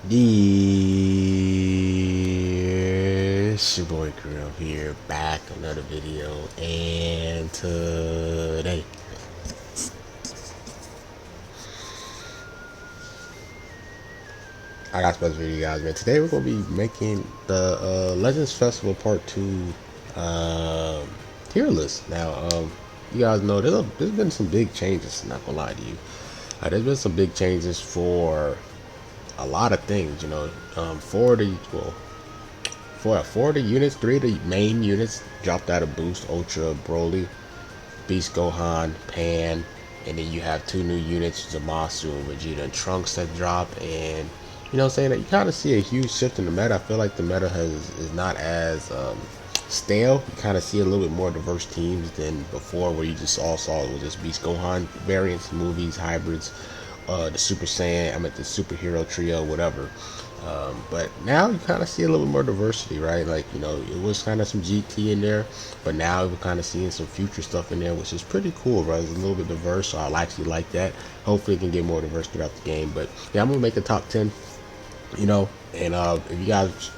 It's your boy Grill here, back another video, and today I got a special video, guys. Man, today we're gonna be making the Legends Festival Part 2 tier list. Now, you guys know there's been some big changes. Not gonna lie to you, there's been some big changes for a lot of things. Four of the units, three of the main units dropped out of boost: Ultra, Broly, Beast Gohan, Pan, and then you have two new units, Zamasu and Vegeta and Trunks, that drop. And saying that you kind of see a huge shift in the meta. I feel like the meta is not as stale. You kind of see a little bit more diverse teams than before, where you just all saw it was just Beast Gohan variants, movies, hybrids, the Super Saiyan, the superhero trio, whatever. But now you kind of see a little more diversity, right? Like, it was kind of some GT in there, but now we're kind of seeing some future stuff in there, which is pretty cool, right? It's a little bit diverse, so I actually like that. Hopefully it can get more diverse throughout the game. But yeah, I'm gonna make the top 10, and if you guys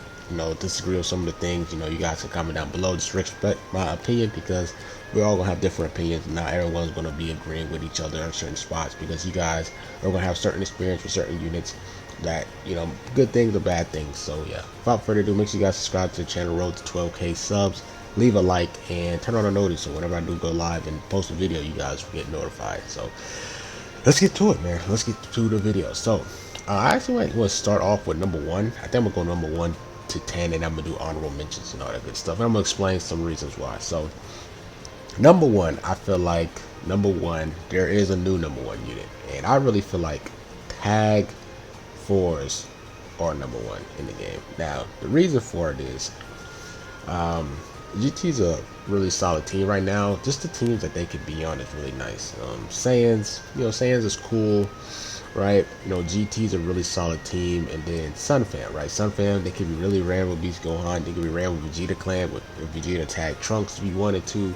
disagree with some of the things, you guys can comment down below. Just respect my opinion, because we're all gonna have different opinions. Not everyone's gonna be agreeing with each other in certain spots, because you guys are gonna have certain experience with certain units that, good things or bad things. So yeah, without further ado, make sure you guys subscribe to the channel, road to 12K subs, leave a like, and turn on a notice so whenever I do go live and post a video, you guys will get notified. So let's get to it, man. Let's get to the video. So I actually want to start off with number 1. I think I'm gonna go number 1 to 10, and I'm gonna do honorable mentions and all that good stuff, and I'm gonna explain some reasons why. So number 1, I feel like there is a new number 1 unit, and I really feel like tag fours are number 1 in the game. Now, the reason for it is GT's a really solid team right now. Just the teams that they could be on is really nice. Saiyans, Saiyans is cool, right? GT's a really solid team, and then Sunfam, right? Sunfam, they could be really ran with Beast Gohan. They could be ran with Vegeta Clan, with Vegeta tag Trunks if you wanted to.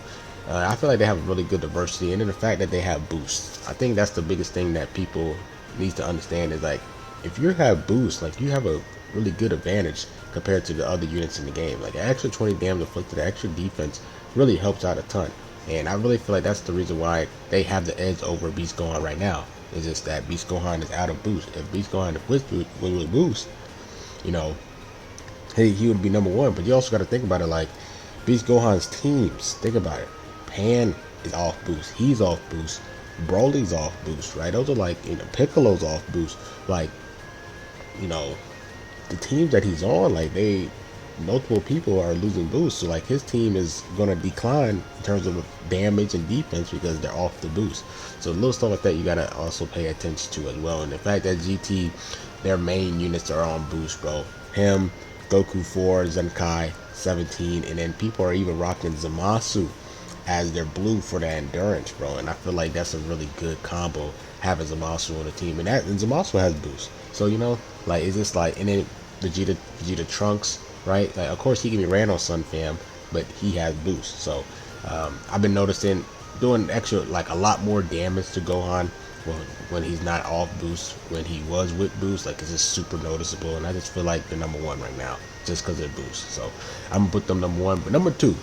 I feel like they have a really good diversity, and then the fact that they have boosts. I think that's the biggest thing that people needs to understand, is like, if you have boost, like, you have a really good advantage compared to the other units in the game. Like, an extra 20 damage inflicted, the extra defense really helps out a ton. And I really feel like that's the reason why they have the edge over Beast Gohan right now. It's just that Beast Gohan is out of boost. If Beast Gohan would boost, he would be number 1. But you also got to think about it, like, Beast Gohan's teams. Think about it. Pan is off boost. He's off boost. Broly's off boost, right? Those are like, Piccolo's off boost. Like, the teams that he's on, like, multiple people are losing boost. So like, his team is gonna decline in terms of damage and defense because they're off the boost. So little stuff like that you gotta also pay attention to as well. And the fact that GT, their main units are on boost, bro. Him, Goku 4, Zenkai 17, and then people are even rocking Zamasu as their blue for the endurance, bro. And I feel like that's a really good combo, having Zamasu on the team, and Zamasu has boost. So like, it's just like, and then Vegeta Trunks, right? Like, of course he can be ran on Sunfam, but he has boost. So I've been noticing doing extra, like, a lot more damage to Gohan when he's not off boost. When he was with boost, like, it's just super noticeable, and I just feel like they're number 1 right now just because of boost. So I'm gonna put them number 1. But number 2,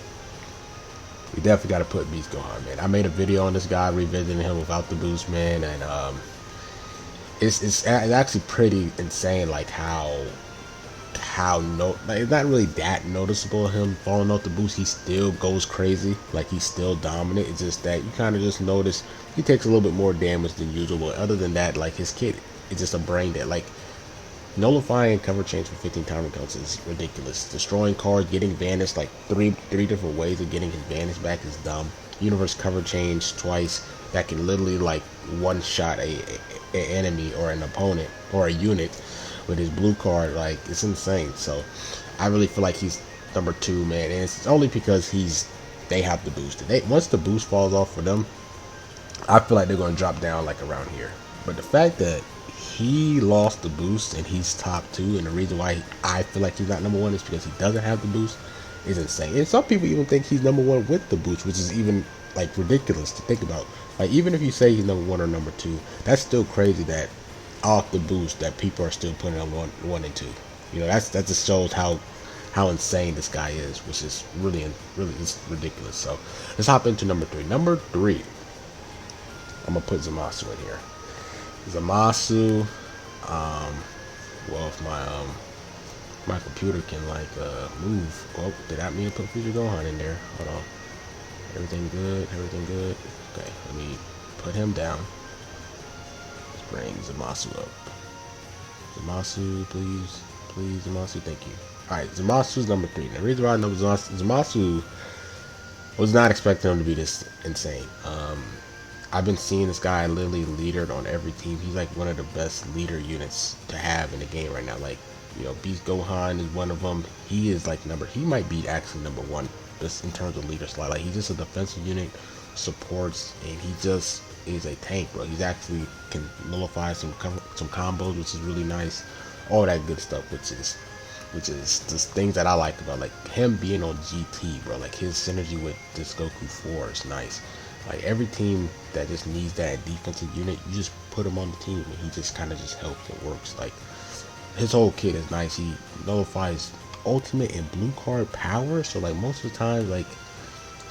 we definitely got to put Beast Gohan, man. I made a video on this guy revisiting him without the boost, man, and it's actually pretty insane, like, like, it's not really that noticeable him falling off the boost. He still goes crazy, like, he's still dominant. It's just that you kind of just notice he takes a little bit more damage than usual. But other than that, like, his kid is just a brain dead. Like, nullifying cover change for 15 time counts is ridiculous. Destroying cards, getting vanished, like three different ways of getting his vanish back, is dumb. Universe cover change twice, that can literally, like, one shot a enemy or an opponent or a unit with his blue card. Like, it's insane. So I really feel like he's number 2, man, and it's only because they have the boost. Once the boost falls off for them, I feel like they're going to drop down, like, around here. But the fact that he lost the boost and he's top 2, and the reason why I feel like he's not number 1 is because he doesn't have the boost, is insane. And some people even think he's number 1 with the boost, which is even, like, ridiculous to think about. Like, even if you say he's number 1 or number 2, that's still crazy that off the boost that people are still putting on one and two. You know, that just shows how insane this guy is, which is really just ridiculous. So let's hop into number three. Number three, I'm gonna put Zamasu in here. Zamasu, well, if my computer can like move. Oh, did that mean put Future Gohan in there? Hold on. Everything good? Everything good? Okay, let me put him down. Let's bring Zamasu up. Zamasu, please. Please, Zamasu, thank you. Alright, Zamasu's number three. Now, the reason why I know Zamasu was not expecting him to be this insane. I've been seeing this guy literally leadered on every team. He's like one of the best leader units to have in the game right now. Like, you know, Beast Gohan is one of them. He is like he might be actually number one just in terms of leader slot. Like, he's just a defensive unit, supports, and he just is a tank, bro. He's actually can nullify some combos, which is really nice. All that good stuff, which is just things that I like about like him being on GT, bro. Like his synergy with this Goku 4 is nice. Like every team that just needs that defensive unit, you just put him on the team and he just kind of just helps and works. Like his whole kit is nice. He nullifies ultimate and blue card power. So like most of the time, like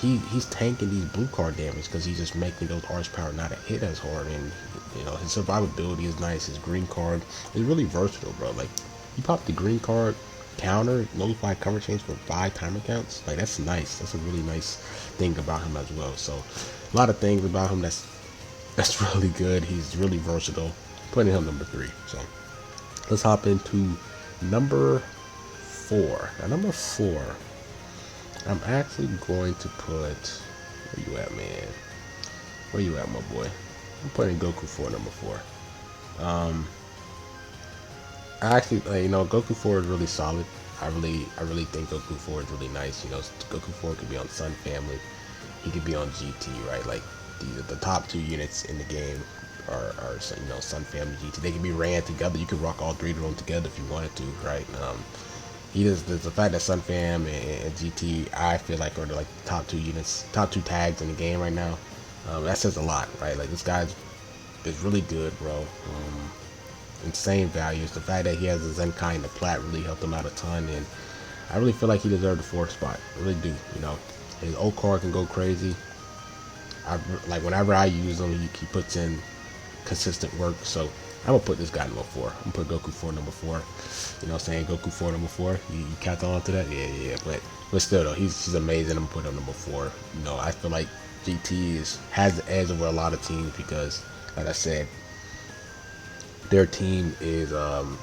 he's tanking these blue card damage because he's just making those arch power not a hit as hard. And you know his survivability is nice. His green card is really versatile, bro. Like you pop the green card counter, nullify cover change for 5 timer counts. Like that's nice. That's a really nice thing about him as well. So a lot of things about him that's really good. He's really versatile. Putting him number 3. So let's hop into number 4. Now number 4, I'm actually going to put, where you at, man? Where you at, my boy? I'm putting Goku 4 number 4. I actually, you know, Goku 4 is really solid. I really think Goku 4 is really nice. You know, Goku 4 could be on Sun Family. He could be on GT, right? Like the top 2 units in the game are you know, Sun Family, GT. They can be ran together. You could rock all 3 of them together if you wanted to, right? He does the fact that Sun Fam and GT, I feel like are like the top 2 units, top 2 tags in the game right now. That says a lot, right? Like this guy is really good, bro. Insane values. The fact that he has the Zenkai and the Plat really helped him out a ton, and I really feel like he deserved the 4th spot. I really do. You know, his O card can go crazy. Like whenever I use him, he puts in consistent work. So I'm gonna put this guy number 4. I'm gonna put Goku 4 number 4. You know what I'm saying? Goku 4 number 4. You catch on to that? Yeah. But still though, he's amazing. I'm gonna put him number 4. You know, I feel like GT has the edge over a lot of teams because, like I said, their team is on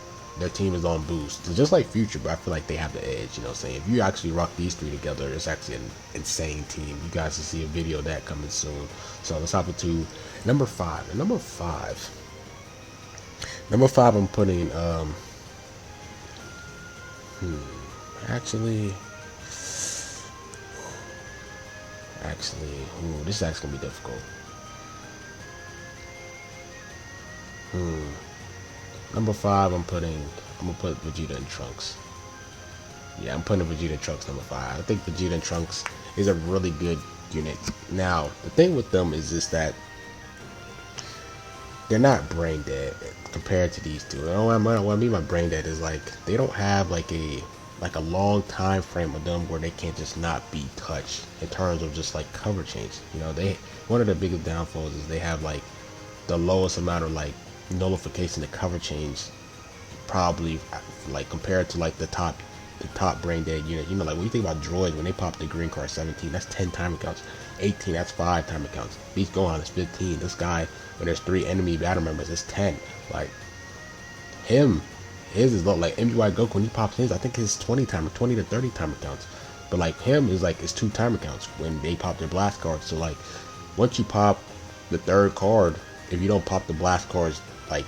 boost. It's just like Future, but I feel like they have the edge. You know what I'm saying? If you actually rock these 3 together, it's actually an insane team. You guys will see a video of that coming soon. So let's hop into number 5. And number 5, I'm putting actually, this is actually gonna be difficult. Number 5, I'm gonna put Vegeta and Trunks. Yeah, I'm putting Vegeta and Trunks number 5. I think Vegeta and Trunks is a really good unit. Now, the thing with them is just that they're not brain dead compared to these 2. What I mean by brain dead is like they don't have like a long time frame of them where they can't just not be touched in terms of just like cover change. You know, one of the biggest downfalls is they have like the lowest amount of like nullification to cover change, probably like compared to like the top brain dead unit. You know, like when you think about droids, when they pop the green card 17, that's 10 timer counts. 18, that's 5 timer counts. Beast Gohan is 15. This guy, when there's 3 enemy battle members, it's 10. Like his is low. Like MGY Goku, when he pops his, I think his 20 to 30 timer counts. But like him is like it's 2 timer counts when they pop their blast cards. So like once you pop the 3rd card, if you don't pop the blast cards like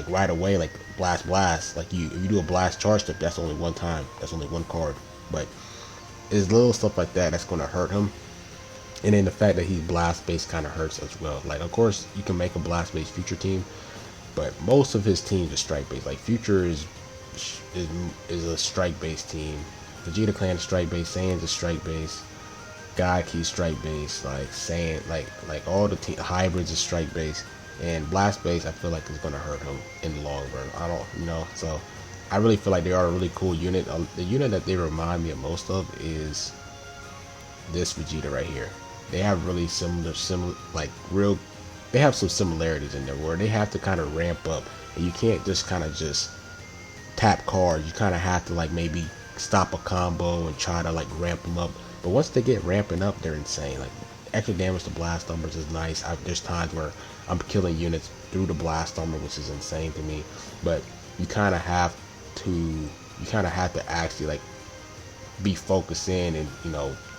right away, like blast, like if you do a blast charge step, that's only 1 time. That's only 1 card. But it's little stuff like that that's gonna hurt him. And then the fact that he's blast based kind of hurts as well. Like of course you can make a blast based Future team, but most of his teams are strike based. Like Future is a strike based team. Vegeta Clan is strike based. Saiyan's is strike based. Gaiki's strike based. Like Saiyan, like all the hybrids is strike based. and blast base I feel like is going to hurt him in the long run. I don't, so I really feel like they are a really cool unit. The unit that they remind me of most of is this Vegeta right here. They have really similar, like real. They have some similarities in there where they have to kind of ramp up, and you can't just kind of just tap cards. You kind of have to like maybe stop a combo and try to like ramp them up. But once they get ramping up, they're insane. Like extra damage to blast numbers is nice. There's times where I'm killing units through the blast number, which is insane to me. But you kind of have to actually like be focused in and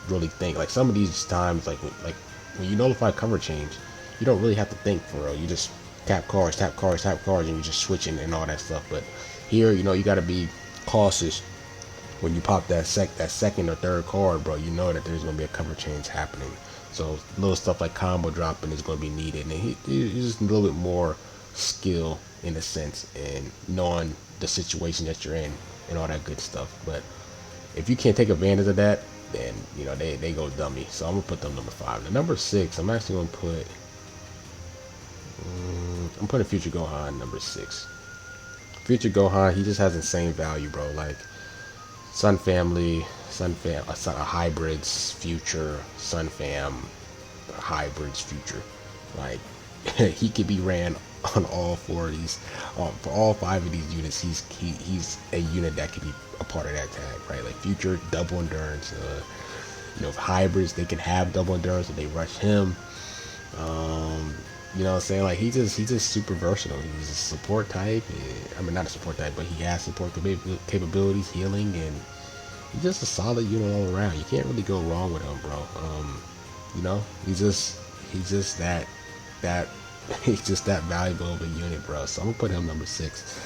really think. Like some of these times, like when you nullify cover change, you don't really have to think for real. You just tap cards, tap cards, tap cards, and you're just switching and all that stuff. But here, you got to be cautious when you pop that second or third card, bro. You know that there's gonna be a cover change happening. So little stuff like combo dropping is gonna be needed, and he's just a little bit more skill in a sense, and knowing the situation that you're in and all that good stuff. But if you can't take advantage of that, then they go dummy. So I'm gonna put them number 5. The number 6, I'm actually gonna put I'm putting Future Gohan number 6. Future Gohan, he just has insane value, bro. Like Sun Family, Hybrids Future, Sun Fam Hybrids Future. Like he could be ran on all 4 of these, for all 5 of these units. He's a unit that could be a part of that tag, right? Like Future, double endurance. Hybrids, they can have double endurance if they rush him. You know what I'm saying? Like he's just super versatile. He's a support type. I mean, not a support type, but he has support capabilities, healing, and he's just a solid unit all around. You can't really go wrong with him, bro. He's just that he's just that valuable of a unit, bro. So I'm gonna put him number 6.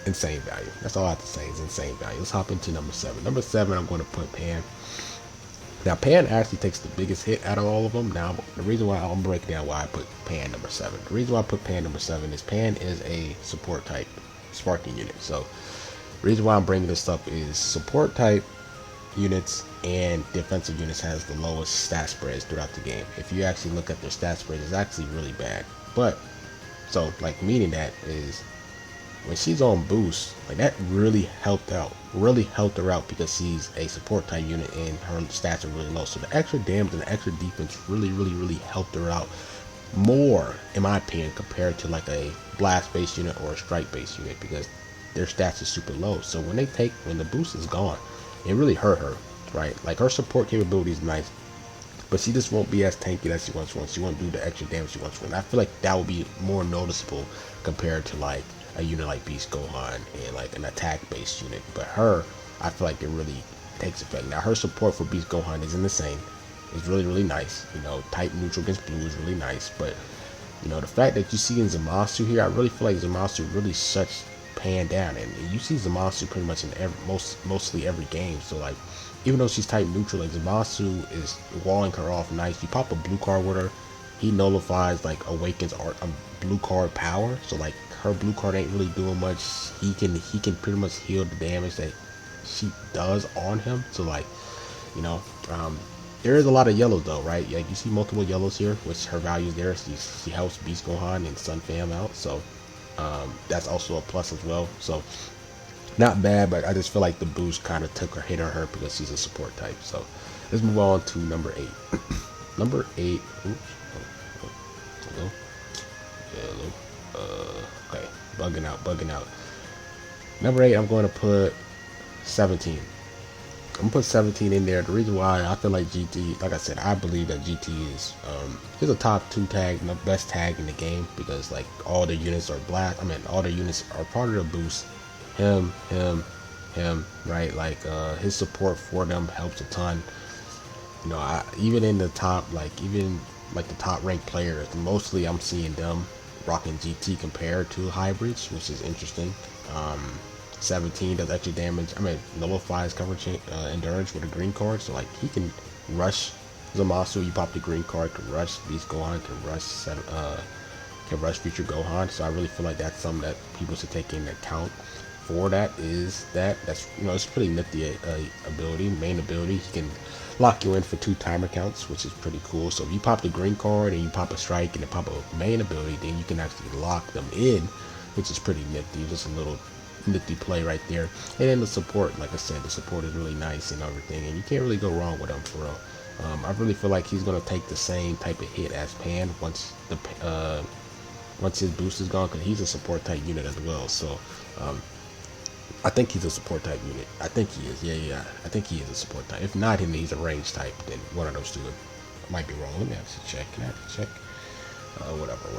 Insane value. That's all I have to say is insane value. Let's hop into number 7. Number 7, I'm going to put Pan. Now, Pan actually takes the biggest hit out of all of them. Now, the reason why I'm breaking down why I put Pan number 7. The reason why I put Pan number 7 is Pan is a support type sparking unit. So, the reason why I'm bringing this up is support type units and defensive units has the lowest stat spreads throughout the game. If you actually look at their stat spread, it's actually really bad. But, so, like, meaning that is when she's on boost, like that really helped her out because she's a support type unit and her stats are really low. So the extra damage and the extra defense really helped her out more, in my opinion, compared to like a blast based unit or a strike based unit, because their stats are super low. So when the boost is gone, it really hurt her, right? Like her support capability is nice, but she just won't be as tanky as she once was. She won't do the extra damage she once was. And I feel like that will be more noticeable compared to like a unit like Beast Gohan and like an attack-based unit. But her, I feel like it really takes effect. Now her support for Beast Gohan isn't insane. It's really nice. Type neutral against blue is really nice. But the fact that you see in Zamasu here, I really feel like Zamasu really shuts Pan down, and you see Zamasu pretty much in mostly every game. So like, even though she's type neutral, like Zamasu is walling her off nice. You pop a blue card with her, he nullifies like awakens blue card power. So like her blue card ain't really doing much. He can pretty much heal the damage that she does on him. So like, there is a lot of yellows though, right? Like you see multiple yellows here, which her value is there. She helps Beast Gohan and Sun Fam out. So that's also a plus as well. So not bad, but I just feel like the boost kind of took a hit on her because she's a support type. So let's move on to number 8. Number 8. Oops. Hello. Okay, bugging out. Number 8, I'm going to put 17. I'm gonna put 17 in there. The reason why I feel like GT, like I said, I believe that GT is a top 2 tag, the best tag in the game, because like all the units are all the units are part of the boost. Him, right? Like his support for them helps a ton. Even in the top, even the top ranked players, mostly I'm seeing them rocking GT compared to hybrids, which is interesting. 17 does extra damage. Nullifies coverage endurance with a green card, so like he can rush Zamasu. You pop the green card, can rush Beast Gohan, can rush Future Gohan. So I really feel like that's something that people should take into account. for that is that's it's pretty nifty ability, main ability. He can lock you in for 2 timer counts, which is pretty cool. So if you pop the green card and you pop a strike and then pop a main ability, then you can actually lock them in, which is pretty nifty. Just a little nifty play right there. And then the support, like I said, the support is really nice and everything, and you can't really go wrong with him for real. I really feel like he's gonna take the same type of hit as Pan once his boost is gone, because he's a support type unit as well. So I think he's a support type unit. I think he is. Yeah. I think he is a support type. If not, he's a range type. Then one of those two. I might be wrong. Let me have to check. Can I have to check? Whatever.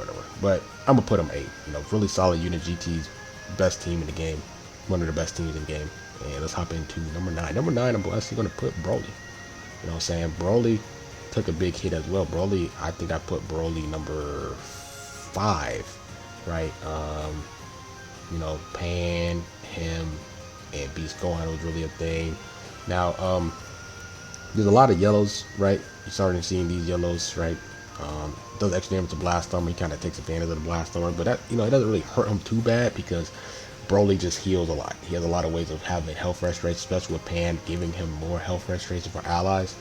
But I'm gonna put him 8. Really solid unit. GT's best team in the game. One of the best teams in the game. And let's hop into number 9. Number 9, I'm actually gonna put Broly. You know what I'm saying? Broly took a big hit as well. Broly, I think I put Broly number 5, right? Pan, him, and Beast Gohan was really a thing. Now, there's a lot of yellows, right? You're starting seeing these yellows, right? Does extra damage to Blast Armor. He kind of takes advantage of the Blast Armor, but that, it doesn't really hurt him too bad because Broly just heals a lot. He has a lot of ways of having health restoration, especially with Pan giving him more health restoration for allies.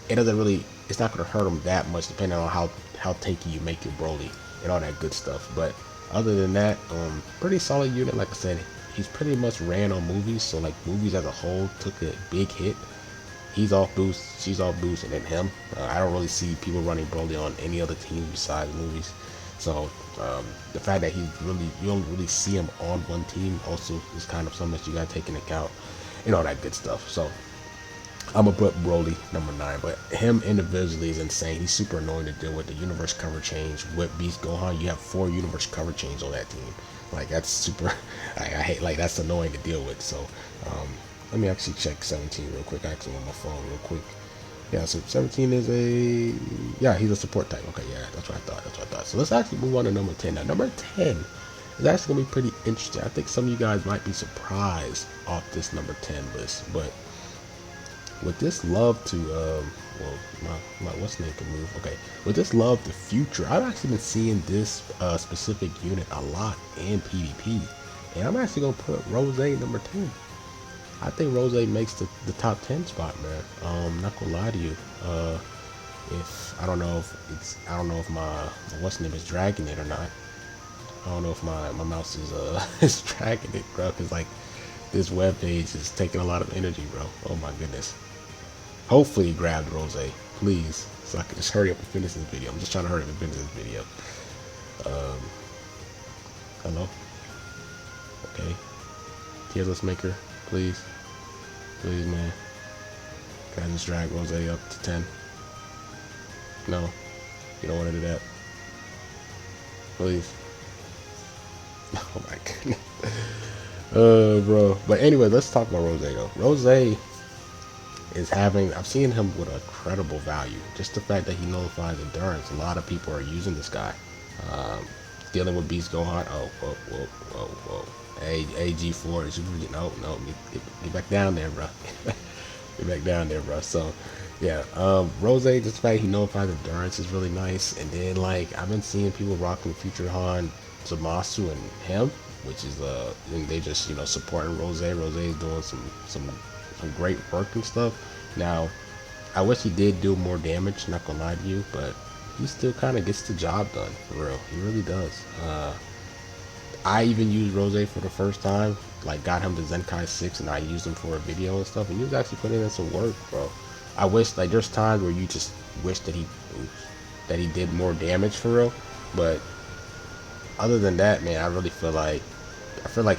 It's not going to hurt him that much depending on how tanky you make your Broly and all that good stuff. But other than that, pretty solid unit. Like I said, he's pretty much ran on movies, so like movies as a whole took a big hit. He's off boost, she's off boost, and then him. I don't really see people running Broly on any other team besides movies. So the fact that you don't really see him on one team also is kind of something that you gotta take into account and all that good stuff. So I'm gonna put Broly number 9, but him individually is insane. He's super annoying to deal with. The universe cover change with Beast Gohan, you have 4 universe cover change on that team. Like that's super. I hate, like, that's annoying to deal with. So let me actually check 17 real quick. Actually on my phone real quick. Yeah, so 17 is he's a support type. Okay, yeah, that's what I thought. So let's actually move on to number 10. Now number 10 is actually gonna be pretty interesting. I think some of you guys might be surprised off this number 10 list, but with this love to my what's name can move. Okay, with this love to future, I've actually been seeing this specific unit a lot in PvP, and I'm actually gonna put Rose number 10. I think Rose makes the top 10 spot, man. Not gonna lie to you. If I don't know if my what's name is dragging it or not. I don't know if my mouse is is dragging it, bro. Cause like this web page is taking a lot of energy, bro. Oh my goodness. Hopefully he grabbed Rose, please, so I can just hurry up and finish this video. I'm just trying to hurry up and finish this video. Hello? Okay. Tearless Maker, please. Please, man. Can I just drag Rose up to 10? No. You don't want to do that. Please. Oh my goodness. Bro. But anyway, let's talk about Rose though. Rose is I've seen him with a credible value. Just the fact that he nullifies endurance. A lot of people are using this guy. Dealing with Beast Gohan. Oh, whoa. Hey, G4. No, get back down there, bro. Get back down there, bro. So, yeah, Rose, just the fact he nullifies endurance is really nice. And then, like, I've been seeing people rocking Future Han, Zamasu, and him, which is and they just supporting Rose. Rose is doing some great work and stuff. Now, I wish he did do more damage. Not gonna lie to you, but he still kind of gets the job done for real. He really does. I even used Rose for the first time, like got him to Zenkai 6 and I used him for a video and stuff, and he was actually putting in some work, bro. I wish, like, there's times where you just wish that he did more damage for real, but other than that, man, I really feel like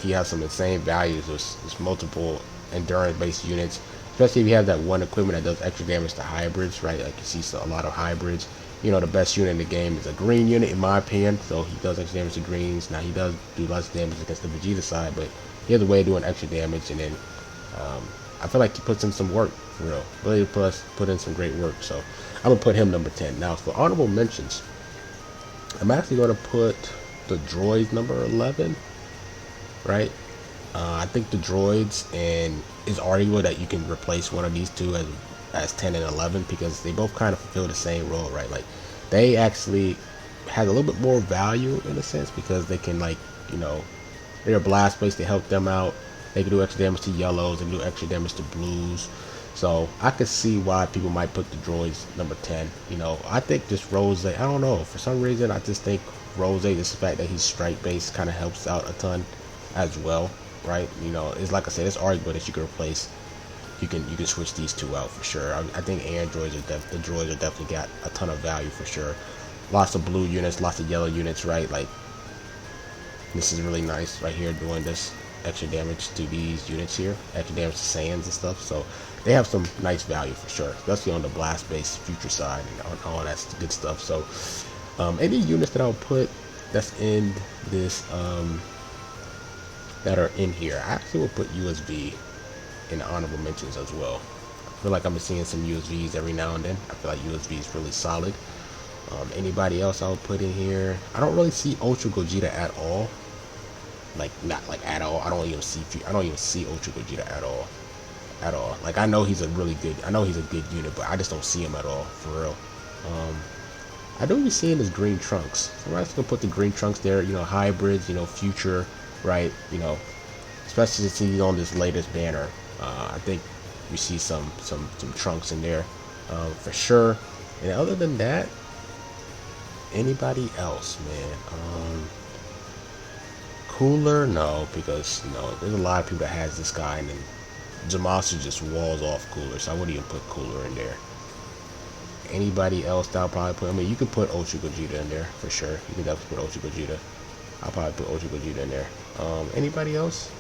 he has some insane values. There's multiple endurance based units, especially if you have that one equipment that does extra damage to hybrids, right? Like you see a lot of hybrids. The best unit in the game is a green unit, in my opinion. So he does extra damage to greens. Now he does do less damage against the Vegeta side, but he has a way of doing extra damage. And then I feel like he puts in some work for real. Really put in some great work. So I'm gonna put him number 10. Now for honorable mentions, I'm actually gonna put the droids number 11. Right? I think the droids and it's arguable that you can replace one of these two as 10 and 11 because they both kind of fulfill the same role, right? Like they actually have a little bit more value in a sense because they can, like, They're blast based. They help them out. They can do extra damage to yellows and do extra damage to blues. So I could see why people might put the droids number 10. You know, I think just Rose, I don't know. For some reason, I just think Rose, just the fact that he's strike based kind of helps out a ton as well, right? You know, it's like I said, it's arguable that you can replace. You can switch these two out for sure. I think androids the droids are definitely got a ton of value for sure. Lots of blue units, lots of yellow units, right? Like this is really nice right here doing this extra damage to these units here, extra damage to sands and stuff. So they have some nice value for sure, especially on the blast based future side and all that good stuff. So any units that I'll put that's in this that are in here, I actually will put USV in the honorable mentions as well. I feel like I'm seeing some USVs every now and then. I feel like USV is really solid. Anybody else I'll put in here? I don't really see Ultra Gogeta at all. Like not like at all. I don't even see Ultra Gogeta at all. At all. Like I know he's a good unit, but I just don't see him at all for real. I don't even see him as green trunks. Somebody's gonna put the green trunks there. You know, hybrids. You know, future, right? You know, especially since he's on this latest banner. I think we see some trunks in there for sure. And other than that, anybody else, man? Cooler, no, because there's a lot of people that has this guy, and then Zamasu just walls off Cooler, so I wouldn't even put Cooler in there. Anybody else that I'll probably put? I mean, you could put Ultra Gogeta in there for sure. You can definitely put Ultra Gogeta. I'll probably put Ultra Gogeta in there. Anybody else?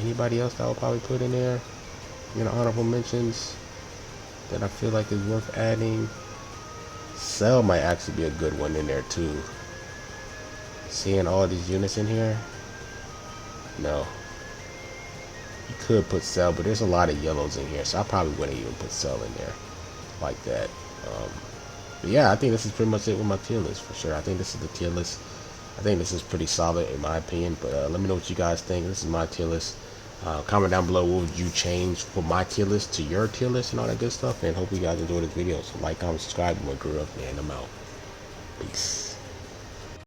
Anybody else that I'll probably put in there? You know, honorable mentions that I feel like is worth adding. Cell might actually be a good one in there too. Seeing all these units in here, no. You could put Cell, but there's a lot of yellows in here, so I probably wouldn't even put Cell in there like that. But yeah, I think this is pretty much it with my tier list for sure. I think this is the tier list. I think this is pretty solid in my opinion, but let me know what you guys think. This is my tier list. Comment down below what would you change for my tier list to your tier list and all that good stuff, and hope you guys enjoy this video. So like, comment, subscribe, and we'll grow up, and I'm out. Peace.